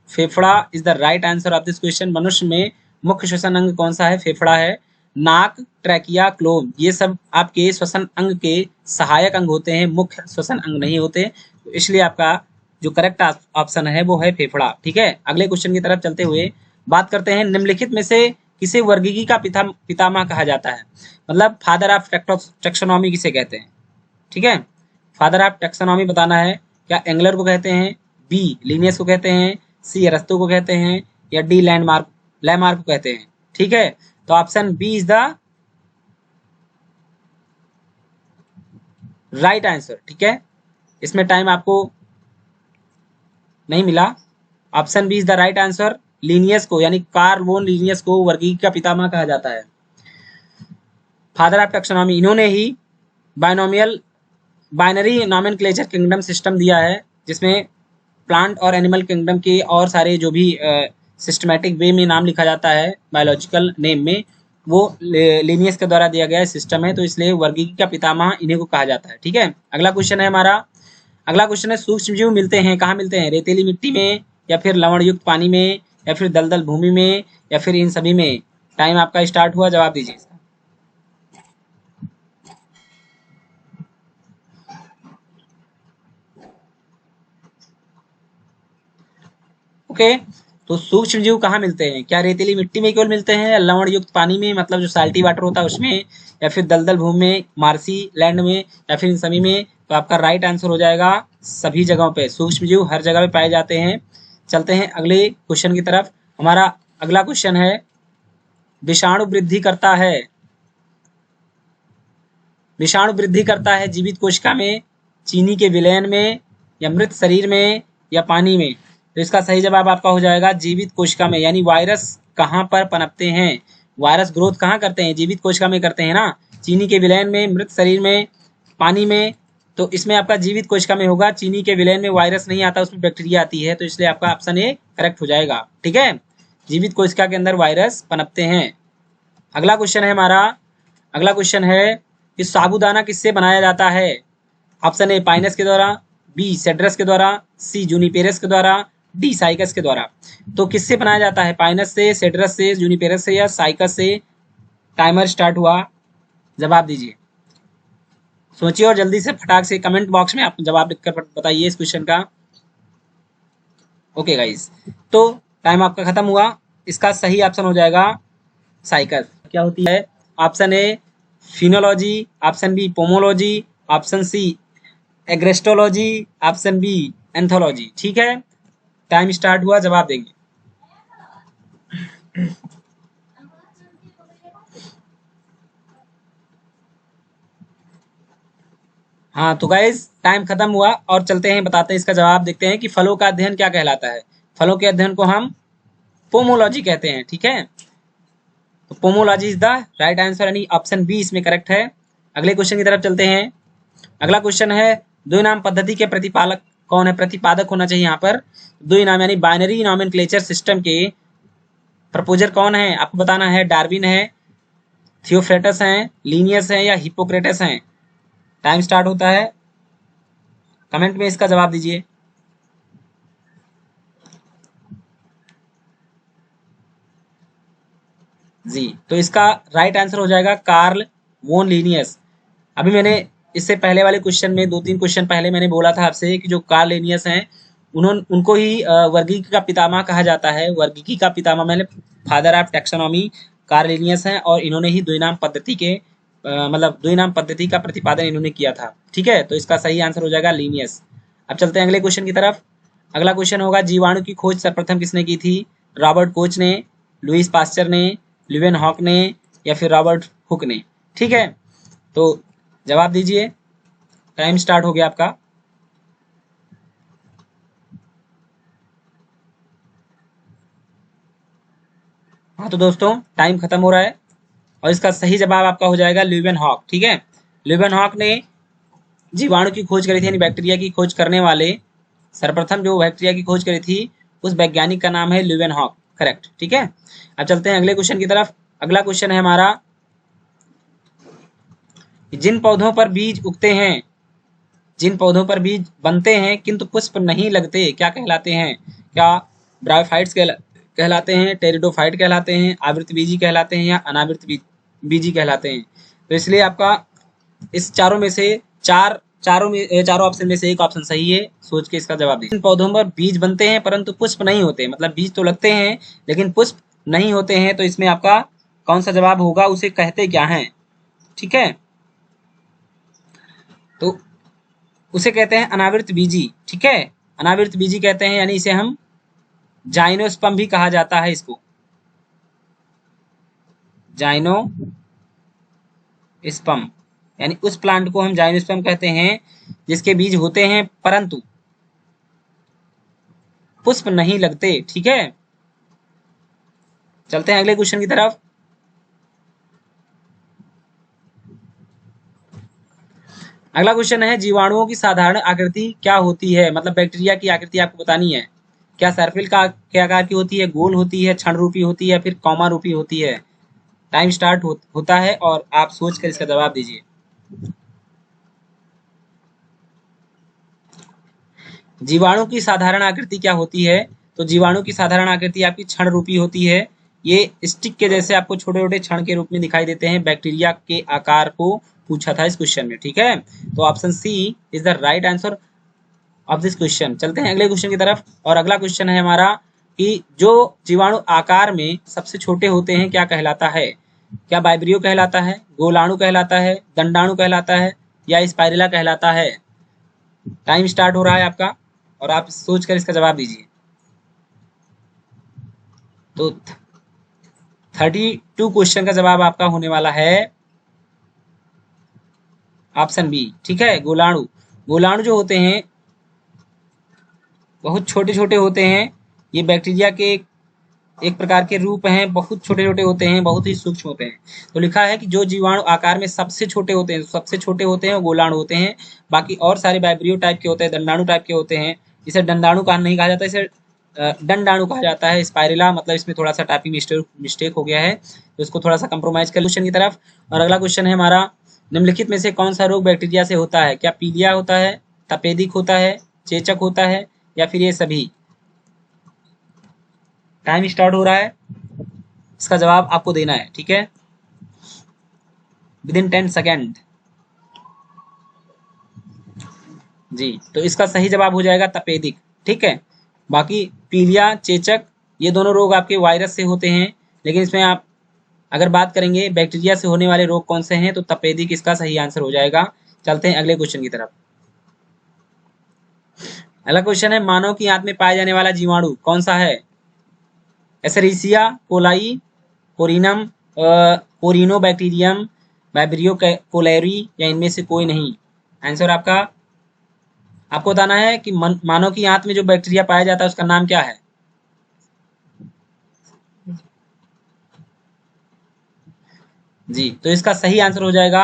फेफड़ा is the right answer of this question. मनुष्य में मुख्य श्वसन अंग कौन सा है? फेफड़ा है। नाक, ट्रैकिया, क्लोम ये सब आपके श्वसन अंग के सहायक अंग होते हैं, मुख्य श्वसन अंग नहीं होते। तो इसलिए आपका जो करेक्ट ऑप्शन है वो है फेफड़ा। ठीक है, अगले क्वेश्चन की तरफ चलते हुए बात करते हैं, निम्नलिखित में से किसे वर्गीकी का पितामह कहा जाता है? मतलब फादर ऑफ टेक्सोनॉमी किसे कहते हैं? ठीक है, फादर ऑफ टेक्सोनॉमी बताना है। क्या एंगलर को कहते हैं, बी लिनियस को कहते हैं, सी अरस्तु को कहते हैं, या डी लैमार्क को कहते हैं? ठीक है, तो option B is the right answer. ठीक है, इसमें टाइम आपको नहीं मिला। Option B is the right answer. Linnaeus को यानी कार्ल वोन लीनियस को वर्गीकी का पितामह कहा जाता है, फादर ऑफ टेक्सोनॉमी। इन्होंने ही बाइनरी नॉमेनक्लेचर किंगडम सिस्टम दिया है, जिसमें प्लांट और एनिमल किंगडम के और सारे जो भी सिस्टमैटिक वे में नाम लिखा जाता है बायोलॉजिकल नेम में, वो लिनियस के द्वारा दिया गया सिस्टम है। तो इसलिए वर्गीकी का पितामह इन्हीं को कहा जाता है। ठीक है, अगला क्वेश्चन है हमारा। अगला क्वेश्चन है, सूक्ष्म जीव मिलते हैं कहाँ मिलते हैं? रेतीली मिट्टी में, या फिर लवण युक्त पानी में, या फिर दलदल भूमि में, या फिर इन सभी में? टाइम आपका स्टार्ट हुआ, जवाब दीजिए इसका। ओके, तो सूक्ष्म जीव कहाँ मिलते हैं? क्या रेतीली मिट्टी में केवल मिलते हैं, या लवण युक्त पानी में मतलब जो साल्टी वाटर होता है उसमें, या फिर दलदल भूमि में, मार्सी लैंड में, या फिर इन सभी में? तो आपका राइट आंसर हो जाएगा सभी जगहों पे। सूक्ष्म जीव हर जगह पे पाए जाते हैं। चलते हैं अगले क्वेश्चन की तरफ। हमारा अगला क्वेश्चन है, विषाणु वृद्धि करता है, विषाणु वृद्धि करता है जीवित कोशिका में, चीनी के विलयन में, या मृत शरीर में, या पानी में? तो इसका सही जवाब आपका हो जाएगा जीवित कोशिका में। यानी वायरस कहाँ पर पनपते हैं, वायरस ग्रोथ कहाँ करते हैं? जीवित कोशिका में करते हैं ना। चीनी के विलयन में, मृत शरीर में, पानी में? तो इसमें आपका जीवित कोशिका में होगा। चीनी के विलयन में वायरस नहीं आता, उसमें बैक्टीरिया आती है, तो इसलिए आपका ऑप्शन ए करेक्ट हो जाएगा। ठीक है, जीवित कोशिका के अंदर वायरस पनपते हैं। अगला क्वेश्चन है हमारा, अगला क्वेश्चन है कि साबूदाना किससे बनाया जाता है? ऑप्शन ए पाइनस के द्वारा, बी सेड्रस के द्वारा, सी जूनिपेरस के द्वारा, डी साइकस के द्वारा? तो किससे बनाया जाता है? पाइनस से, सेड्रस से, जूनिपेरस से, या साइकस से? टाइमर स्टार्ट हुआ, जवाब दीजिए। सोचिए और जल्दी से फटाक से कमेंट बॉक्स में आप जवाब लिखकर बताइए इस क्वेश्चन का। ओके गाइस, तो टाइम आपका खत्म हुआ। इसका सही ऑप्शन हो जाएगा साइकस। क्या होती है? Option a phenology, option b pomology, option c agrostology, option b anthology. ठीक है, टाइम स्टार्ट हुआ, जवाब देंगे। हाँ तो गाइज टाइम खत्म हुआ, और चलते हैं बताते हैं इसका जवाब। देखते हैं कि फलों का अध्ययन क्या कहलाता है। फलों के अध्ययन को हम पोमोलॉजी कहते हैं, ठीक है। तो pomology is the right answer, यानी ऑप्शन बी इसमें करेक्ट है। अगले क्वेश्चन की तरफ चलते हैं। अगला क्वेश्चन है द्विनाम पद्धति के प्रतिपालक कौन है, प्रतिपादक होना चाहिए यहाँ पर। द्विनाम यानी बाइनरी नॉमेनक्लेचर सिस्टम के प्रपोजर कौन है, आपको बताना है। डार्विन है, थियोफ्रेटस हैं, लीनियस हैं या हिपोक्रेटस हैं। टाइम स्टार्ट होता है, कमेंट में इसका जवाब दीजिए। जी, तो इसका राइट आंसर हो जाएगा कार्ल वोन लीनियस। अभी मैंने इससे पहले वाले क्वेश्चन में 2-3 क्वेश्चन पहले मैंने बोला था आपसे कि जो कार्ल लीनियस हैं उनको ही वर्गीकी का पितामह कहा जाता है। वर्गीकी का पितामह मैंने father of taxonomy Karl Linnaeus हैं, और इन्होंने ही द्विनाम पद्धति के मतलब द्विनाम पद्धति का प्रतिपादन इन्होंने किया था, ठीक है। तो इसका सही आंसर हो जाएगा लीनियस। अब चलते हैं अगले क्वेश्चन की तरफ। अगला क्वेश्चन होगा जीवाणु की खोज सर्वप्रथम किसने की थी। रॉबर्ट कोच ने, लुईस पास्चर ने, ल्यूवेन हॉक ने या फिर रॉबर्ट हुक ने, ठीक है। तो जवाब दीजिए, टाइम स्टार्ट हो गया आपका। हाँ तो दोस्तों टाइम खत्म हो रहा है, और इसका सही जवाब आपका हो जाएगा ल्यूवेन हॉक, ठीक है। ल्यूवेन हॉक ने जीवाणु की खोज करी थी, यानी बैक्टीरिया की खोज करने वाले सर्वप्रथम जो बैक्टीरिया की खोज करी थी उस वैज्ञानिक का नाम है ल्यूवेन हॉक, करेक्ट, ठीक है। अब चलते हैं अगले क्वेश्चन की तरफ। अगला क्वेश्चन है हमारा, जिन पौधों पर बीज उगते हैं, जिन पौधों पर बीज बनते हैं किंतु पुष्प नहीं लगते, क्या कहलाते हैं। क्या ब्रायोफाइट्स कहलाते हैं, टेरिडोफाइट कहलाते हैं, आवृत बीजी कहलाते हैं या अनावृत बीजी कहलाते हैं। तो इसलिए आपका इस चारों ऑप्शन में से एक ऑप्शन सही है, सोच के इसका जवाब दीजिए। इन पौधों पर बीज बनते हैं परंतु पुष्प नहीं होते, मतलब बीज तो लगते हैं लेकिन पुष्प नहीं होते हैं, तो इसमें आपका कौन सा जवाब होगा, उसे कहते क्या है, ठीक है। तो उसे कहते हैं अनावृत बीजी, ठीक है। अनावृत बीजी कहते हैं, यानी इसे हम जाइनोस्पर्म भी कहा जाता है। इसको जाइनोस्पर्म यानी उस प्लांट को हम जाइनोस्पर्म कहते हैं जिसके बीज होते हैं परंतु पुष्प नहीं लगते, ठीक है। चलते हैं अगले क्वेश्चन की तरफ। अगला क्वेश्चन है जीवाणुओं की साधारण आकृति क्या होती है, मतलब बैक्टीरिया की आकृति आपको बतानी है। क्या सर्पिल का क्या आकार की होती है, गोल होती है, क्षण रूपी होती है, फिर कॉमा रूपी होती है। टाइम स्टार्ट होता है और आप सोचकर इसका जवाब दीजिए। जीवाणु की साधारण आकृति क्या होती है, तो जीवाणु की साधारण आकृति आपकी क्षण रूपी होती है। ये स्टिक के जैसे आपको छोटे छोटे क्षण के रूप में दिखाई देते हैं। बैक्टीरिया के आकार को पूछा था इस क्वेश्चन में, ठीक है। तो option C is the right answer of this question. चलते हैं अगले क्वेश्चन की तरफ, और अगला क्वेश्चन है हमारा कि जो जीवाणु आकार में सबसे छोटे होते हैं क्या कहलाता है। क्या वाइब्रियो कहलाता है, गोलाणु कहलाता है, दंडाणु कहलाता है या स्पाइरुला कहलाता है। टाइम स्टार्ट हो रहा है आपका, और आप सोचकर इसका जवाब दीजिए। तो 32 क्वेश्चन का जवाब आपका होने वाला है ऑप्शन बी, ठीक है, गोलाणु। गोलाणु जो होते हैं बहुत छोटे छोटे होते हैं। ये बैक्टीरिया के एक प्रकार के रूप हैं, बहुत छोटे छोटे होते हैं, बहुत ही सूक्ष्म होते हैं। तो लिखा है कि जो जीवाणु आकार में सबसे छोटे होते हैं, सबसे छोटे होते हैं वो गोलाणु होते हैं। बाकी और सारे वाइब्रियो टाइप के होते हैं, दंडाणु टाइप के होते हैं। इसे दंडाणु का नहीं कहा जाता, इसे दंडाणु कहा जाता है। स्पाइरुला मतलब इसमें थोड़ा सा टाइपिंग मिस्टेक हो गया है, तो इसको थोड़ा सा कंप्रोमाइज कर क्वेश्चन की तरफ। और अगला क्वेश्चन है हमारा, निम्नलिखित में से कौन सा रोग बैक्टीरिया से होता है। क्या पीलिया होता है, तपेदिक होता है, चेचक होता है या फिर ये सभी। टाइम स्टार्ट हो रहा है, इसका जवाब आपको देना है, ठीक है, विद इन 10 सेकेंड। जी, तो इसका सही जवाब हो जाएगा तपेदिक, ठीक है। बाकी पीलिया, चेचक ये दोनों रोग आपके वायरस से होते हैं, लेकिन इसमें आप अगर बात करेंगे बैक्टीरिया से होने वाले रोग कौन से हैं, तो तपेदिक इसका सही आंसर हो जाएगा। चलते हैं अगले क्वेश्चन की तरफ। अगला क्वेश्चन है, मानव की आंत में पाया जाने वाला जीवाणु कौन सा है। एसरीसिया कोलाई, कोरिनम कोरिनोबैक्टीरियम, वाइब्रियो कोलेरी या इनमें से कोई नहीं। आंसर आपको बताना है कि मानव की आंत में जो बैक्टीरिया पाया जाता है उसका नाम क्या है। जी, तो इसका सही आंसर हो जाएगा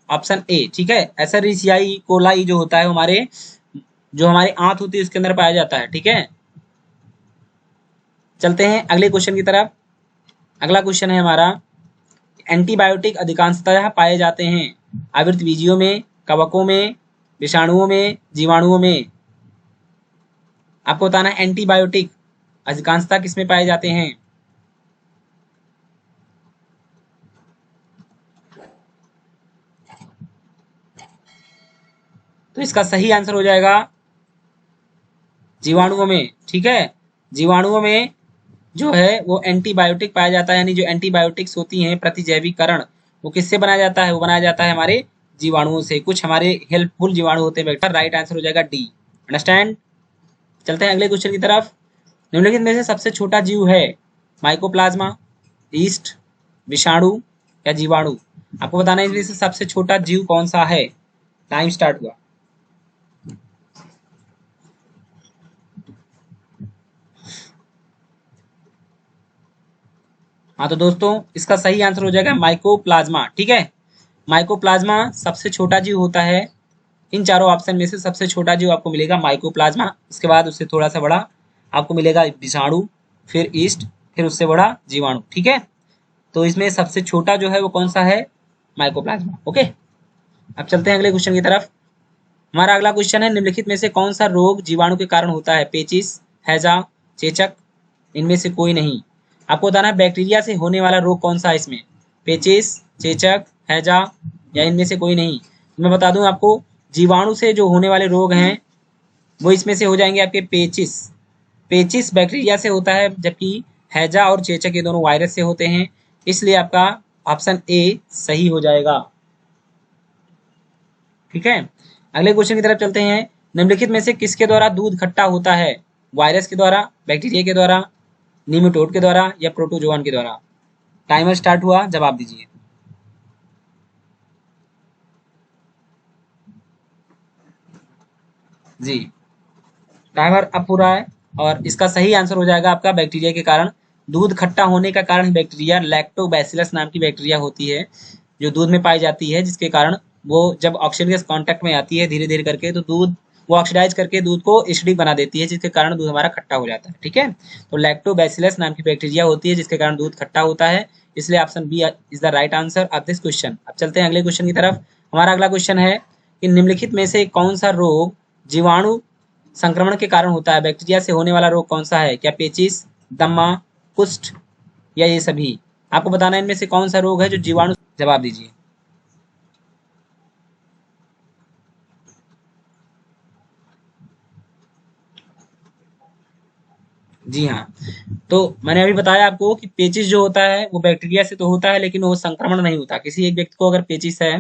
ऑप्शन ए। ठीक है, एसरीशियाई कोलाई जो होता है हमारे, जो हमारी आंत होती है उसके अंदर पाया जाता है। ठीक है, चलते हैं अगले क्वेश्चन की तरफ। अगला क्वेश्चन है हमारा, एंटीबायोटिक अधिकांशतः पाए जाते हैं आवृतबीजियों में, कवकों में, विषाणुओं में, जीवाणुओं में। आपको बताना है एंटीबायोटिक अधिकांशतः किसमें पाए जाते हैं। तो इसका सही आंसर हो जाएगा जीवाणुओं में। ठीक है, जीवाणुओं में जो है वो एंटीबायोटिक पाया जाता है, यानी जो एंटीबायोटिक्स होती हैं प्रतिजैविकरण, वो किससे बनाया जाता है, वो बनाया जाता है हमारे जीवाणुओं से। कुछ हमारे हेल्पफुल जीवाणु होते हैं बेटा। राइट आंसर हो जाएगा डी। अंडरस्टैंड। चलते हैं अगले क्वेश्चन की तरफ। निम्नलिखित में से सबसे छोटा जीव है माइकोप्लाज्मा, ईस्ट, विषाणु या जीवाणु। आपको बताना है इनमें से सबसे छोटा जीव कौन सा है। टाइम स्टार्ट हुआ। हाँ तो दोस्तों, इसका सही आंसर हो जाएगा माइकोप्लाज्मा। ठीक है, माइकोप्लाज्मा सबसे छोटा जीव होता है। इन चारों ऑप्शन में से सबसे छोटा जीव आपको मिलेगा माइकोप्लाज्मा। उसके बाद उससे थोड़ा सा बड़ा आपको मिलेगा विषाणु, फिर ईस्ट, फिर उससे बड़ा जीवाणु। ठीक है, तो इसमें सबसे छोटा जो है वो कौन सा है, माइकोप्लाज्मा। ओके, अब चलते हैं अगले क्वेश्चन की तरफ। हमारा अगला क्वेश्चन है, निम्नलिखित में से कौन सा रोग जीवाणु के कारण होता है। पेचिस, हैजा, चेचक, इनमें से कोई नहीं। आपको बताना है बैक्टीरिया से होने वाला रोग कौन सा है इसमें। पेचिस, चेचक, हैजा या इनमें से कोई नहीं। मैं बता दूं आपको, जीवाणु से जो होने वाले रोग हैं वो इसमें से हो जाएंगे आपके पेचिस। पेचिस बैक्टीरिया से होता है, जबकि हैजा और चेचक ये दोनों वायरस से होते हैं। इसलिए आपका ऑप्शन ए सही हो जाएगा। ठीक है, अगले क्वेश्चन की तरफ चलते हैं। निम्नलिखित में से किसके द्वारा दूध खट्टा होता है। वायरस के द्वारा, बैक्टीरिया के द्वारा, निमेटोड के द्वारा या प्रोटोजोआन के द्वारा। टाइमर स्टार्ट हुआ, जवाब दीजिए। जी, टाइमर अब पूरा है और इसका सही आंसर हो जाएगा आपका बैक्टीरिया के कारण। दूध खट्टा होने का कारण बैक्टीरिया लैक्टोबैसिलस नाम की बैक्टीरिया होती है, जो दूध में पाई जाती है, जिसके कारण वो जब ऑक्सीजन के कांटेक्ट में आती है धीरे धीरे करके, तो दूध वो ऑक्सीडाइज करके दूध को एसिडिक बना देती है, जिसके कारण दूध हमारा खट्टा हो जाता है। ठीक है, तो लैक्टोबैसिलस नाम की बैक्टीरिया होती है जिसके कारण दूध खट्टा होता है। इसलिए option B is the right answer of this question. अब चलते हैं अगले क्वेश्चन की तरफ। हमारा अगला क्वेश्चन है कि निम्नलिखित में से कौन सा रोग जीवाणु संक्रमण के कारण होता है। बैक्टीरिया से होने वाला रोग कौन सा है। क्या पेचिस, दमा, कुष्ठ या ये सभी। आपको बताना है इनमें से कौन सा रोग है जो जीवाणु। जवाब दीजिए। जी हाँ, तो मैंने अभी बताया आपको कि पेचिस जो होता है वो बैक्टीरिया से तो होता है, लेकिन वो संक्रमण नहीं होता। किसी एक व्यक्ति को अगर पेचिस है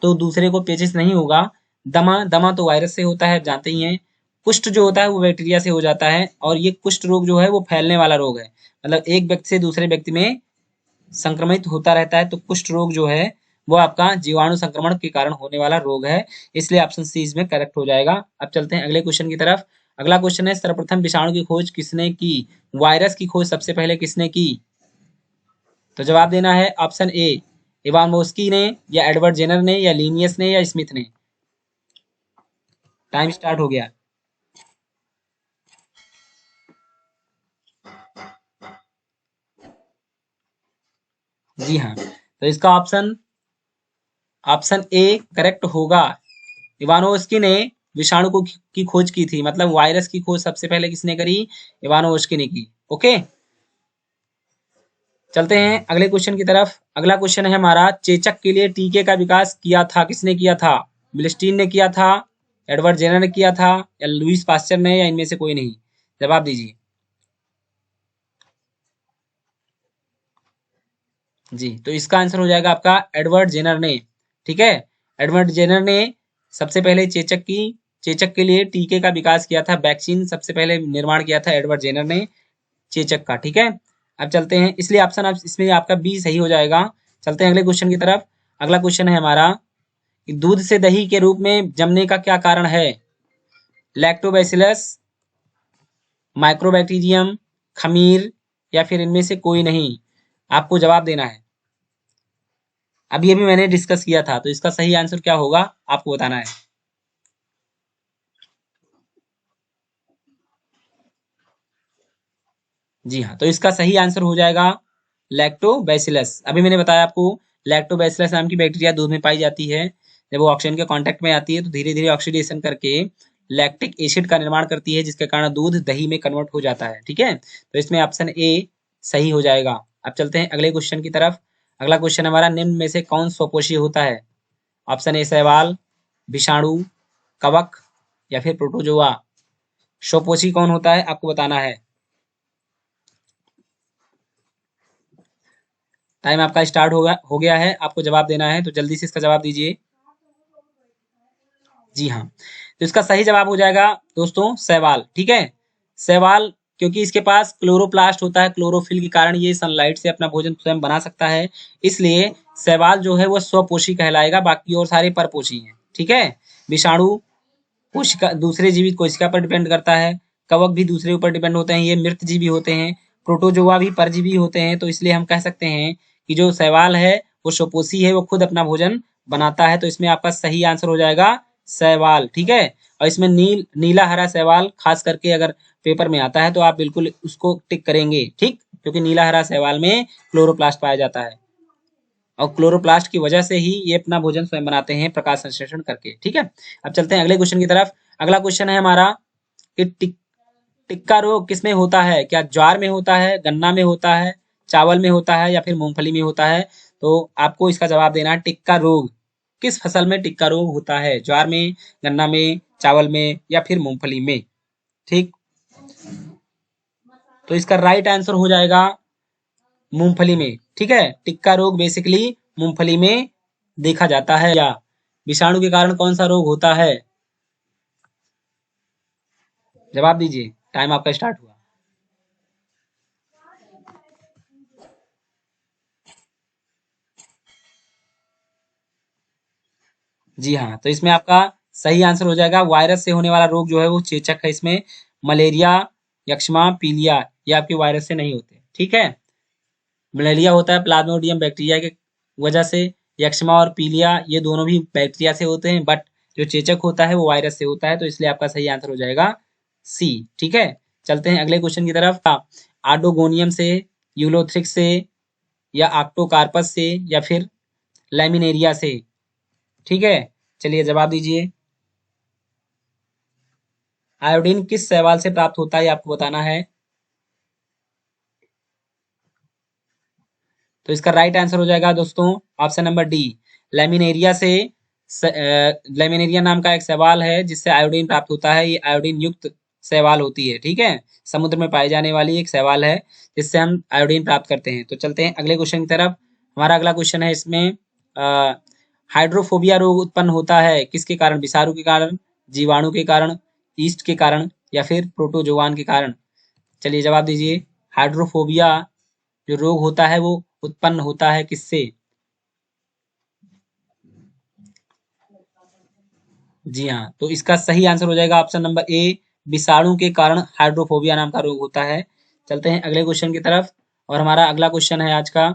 तो दूसरे को पेचिस नहीं होगा। दमा, दमा तो वायरस से होता है, जानते ही हैं। कुष्ठ जो होता है वो बैक्टीरिया से हो जाता है, और ये कुष्ठ रोग जो है वो फैलने वाला रोग है, मतलब एक व्यक्ति से दूसरे व्यक्ति में संक्रमित होता रहता है। तो कुष्ठ रोग जो है वो आपका जीवाणु संक्रमण के कारण होने वाला रोग है। इसलिए ऑप्शन सी इसमें करेक्ट हो जाएगा। अब चलते हैं अगले क्वेश्चन की तरफ। अगला क्वेश्चन है, सर्वप्रथम विषाणु की खोज किसने की। वायरस की खोज सबसे पहले किसने की। तो जवाब देना है ऑप्शन ए, इवान मोस्की ने, या एडवर्ड जेनर ने, या लीनियस ने, या स्मिथ ने। टाइम स्टार्ट हो गया। जी हाँ, तो इसका ऑप्शन ऑप्शन ए करेक्ट होगा। इवानोव्स्की ने विषाणु को की खोज की थी, मतलब वायरस की खोज सबसे पहले किसने करी, इवानोव्स्की ने की। ओके, चलते हैं अगले क्वेश्चन की तरफ। अगला क्वेश्चन है हमारा, चेचक के लिए टीके का विकास किया था किसने किया था। मिलस्टीन ने किया था, एडवर्ड जेनर ने किया था, या लुईस पास्चर ने, या इनमें से कोई नहीं। जवाब दीजिए। जी, तो इसका आंसर हो जाएगा आपका एडवर्ड जेनर ने। ठीक है, एडवर्ड जेनर ने सबसे पहले चेचक के लिए टीके का विकास किया था। वैक्सीन सबसे पहले निर्माण किया था एडवर्ड जेनर ने चेचक का। ठीक है, अब चलते हैं, इसलिए ऑप्शन आप इसमें आपका बी सही हो जाएगा। चलते हैं अगले क्वेश्चन की तरफ। अगला क्वेश्चन है हमारा कि दूध से दही के रूप में जमने का क्या कारण है। लैक्टोबैसिलस, माइक्रोबैक्टीरियम, खमीर या फिर इनमें से कोई नहीं। आपको जवाब देना है। अभी अभी मैंने डिस्कस किया था, तो इसका सही आंसर क्या होगा आपको बताना है। जी हाँ, तो इसका सही आंसर हो जाएगा लैक्टोबैसिलस। अभी मैंने बताया आपको, लैक्टोबैसिलस नाम की बैक्टीरिया दूध में पाई जाती है। जब वो ऑक्सीजन के कांटेक्ट में आती है तो धीरे धीरे ऑक्सीडेशन करके लैक्टिक एसिड का निर्माण करती है, जिसके कारण दूध दही में कन्वर्ट हो जाता है। ठीक है, तो इसमें ऑप्शन ए सही हो जाएगा। अब चलते हैं अगले क्वेश्चन की तरफ। अगला क्वेश्चन हमारा, निम्न में से कौन स्वपोषी होता है? ऑप्शन ए शैवाल, विषाणु, कवक या फिर प्रोटोजोआ। स्वपोषी कौन होता है आपको बताना है। टाइम आपका स्टार्ट हो गया है, आपको जवाब देना है, तो जल्दी से इसका जवाब दीजिए। जी हाँ, तो इसका सही जवाब हो जाएगा दोस्तों शैवाल। ठीक है, शैवाल, क्योंकि इसके पास क्लोरोप्लास्ट होता है, क्लोरोफिल के कारण ये सनलाइट से अपना भोजन स्वयं बना सकता है, इसलिए शैवाल जो है वो स्वपोषी कहलाएगा, बाकी और सारे परपोषी हैं। ठीक है, विषाणु कोशिका, दूसरे जीवित कोशिका पर डिपेंड करता है। कवक भी दूसरे ऊपर डिपेंड होते हैं, ये मृत जीवी होते हैं। प्रोटोजोआ भी परजीवी होते हैं, तो इसलिए हम कह सकते हैं कि जो शैवाल है वो स्वपोषी है, वो खुद अपना भोजन बनाता है। तो इसमें आपका सही आंसर हो जाएगा शैवाल। ठीक है, और इसमें नीला हरा शैवाल खास करके अगर पेपर में आता है तो आप बिल्कुल उसको टिक करेंगे। ठीक, क्योंकि नीला हरा शैवाल में क्लोरोप्लास्ट पाया जाता है, और क्लोरोप्लास्ट की वजह से ही ये अपना भोजन स्वयं बनाते हैं प्रकाश संश्लेषण करके। ठीक है, अब चलते हैं अगले क्वेश्चन की तरफ। अगला क्वेश्चन है हमारा कि टिक्का रोग किसमें होता है? क्या ज्वार में होता है, गन्ना में होता है, चावल में होता है या फिर मूंगफली में होता है? तो आपको इसका जवाब देना है, टिक्का रोग किस फसल में टिक्का रोग होता है? ज्वार में, गन्ना में, चावल में या फिर मूंगफली में? ठीक, तो इसका राइट आंसर हो जाएगा मूंगफली में। ठीक है, टिक्का रोग बेसिकली मूंगफली में देखा जाता है। या विषाणु के कारण कौन सा रोग होता है? जवाब दीजिए, टाइम आपका स्टार्ट हुआ। जी हाँ, तो इसमें आपका सही आंसर हो जाएगा वायरस से होने वाला रोग जो है वो चेचक है। इसमें मलेरिया, यक्ष्मा, पीलिया ये आपके वायरस से नहीं होते। ठीक है, मलेरिया होता है प्लाज्मोडियम बैक्टीरिया के वजह से, यक्ष्मा और पीलिया ये दोनों भी बैक्टीरिया से होते हैं, बट जो चेचक होता है वो वायरस से होता है, तो इसलिए आपका सही आंसर हो जाएगा सी। ठीक है, चलते हैं अगले क्वेश्चन की तरफ। आडोगोनियम से, यूलोथ्रिक्स से या आक्टोकार्पस से या फिर लैमिनेरिया से? ठीक है, चलिए जवाब दीजिए। आयोडीन किस शैवाल से प्राप्त होता है ये आपको बताना है। तो इसका राइट आंसर हो जाएगा दोस्तों ऑप्शन नंबर डी, लेमिनेरिया से। लेमिनेरिया नाम का एक शैवाल है जिससे आयोडीन प्राप्त होता है। ये आयोडीन युक्त शैवाल होती है। ठीक है, समुद्र में पाई जाने वाली एक शैवाल है जिससे हम आयोडीन प्राप्त करते हैं। तो चलते हैं अगले क्वेश्चन की तरफ। हमारा अगला क्वेश्चन है इसमें, हाइड्रोफोबिया रोग उत्पन्न होता है किसके कारण? विषाणु के कारण, जीवाणु के कारण, ईस्ट के कारण या फिर प्रोटोजोआन के कारण? चलिए जवाब दीजिए। हाइड्रोफोबिया जो रोग होता है वो उत्पन्न होता है किससे? जी हाँ, तो इसका सही आंसर हो जाएगा ऑप्शन नंबर ए, विषाणु के कारण हाइड्रोफोबिया नाम का रोग होता है। चलते हैं अगले क्वेश्चन की तरफ, और हमारा अगला क्वेश्चन है आज का,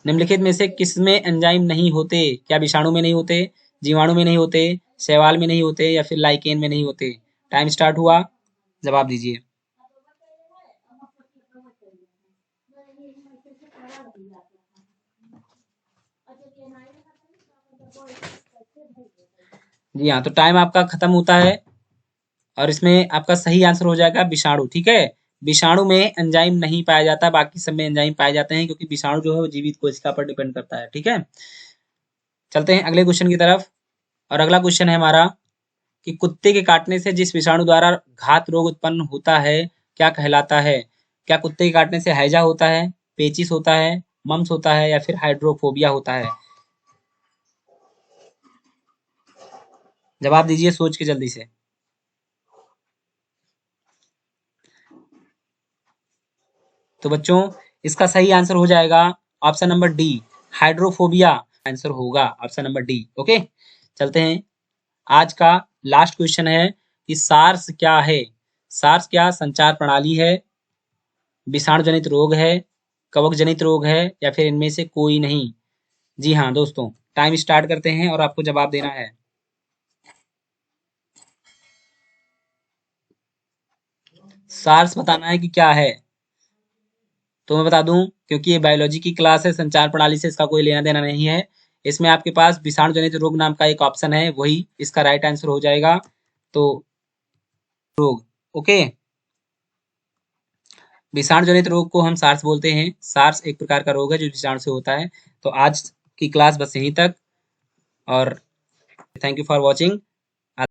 निम्नलिखित में से किसमें एंजाइम नहीं होते? क्या विषाणु में नहीं होते, जीवाणु में नहीं होते, शैवाल में नहीं होते या फिर लाइकेन में नहीं होते? टाइम स्टार्ट हुआ, जवाब दीजिए। जी हाँ, तो टाइम आपका खत्म होता है, और इसमें आपका सही आंसर हो जाएगा विषाणु। ठीक है, विषाणु में एंजाइम नहीं पाया जाता, बाकी सब में एंजाइम पाए जाते हैं, क्योंकि विषाणु जो है वो जीवित कोशिका पर डिपेंड करता है। ठीक है, चलते हैं अगले क्वेश्चन की तरफ, और अगला क्वेश्चन है हमारा कि कुत्ते के काटने से जिस विषाणु द्वारा घात रोग उत्पन्न होता है क्या कहलाता है? क्या कुत्ते के काटने से हैजा होता है, पेचिस होता है, मम्स होता है या फिर हाइड्रोफोबिया होता है? जवाब दीजिए सोच के जल्दी से। तो बच्चों, इसका सही आंसर हो जाएगा option number D, hydrophobia answer होगा ऑप्शन नंबर डी। ओके, चलते हैं। आज का लास्ट क्वेश्चन है कि सार्स क्या है? सार्स क्या संचार प्रणाली है, विषाणु जनित रोग है, कवक जनित रोग है या फिर इनमें से कोई नहीं? जी हाँ दोस्तों, टाइम स्टार्ट करते हैं और आपको जवाब देना है। सार्स बताना है कि क्या है। तो मैं बता दूं, क्योंकि ये बायोलॉजी की क्लास है, संचार प्रणाली से इसका कोई लेना देना नहीं है। इसमें आपके पास विषाणु जनित रोग नाम का एक ऑप्शन है, वही इसका राइट आंसर हो जाएगा। तो रोग, ओके। विषाणु जनित रोग को हम सार्स बोलते हैं। सार्स एक प्रकार का रोग है जो विषाणु से होता है। तो आज की क्लास बस यहीं तक, और थैंक यू फॉर वॉचिंग।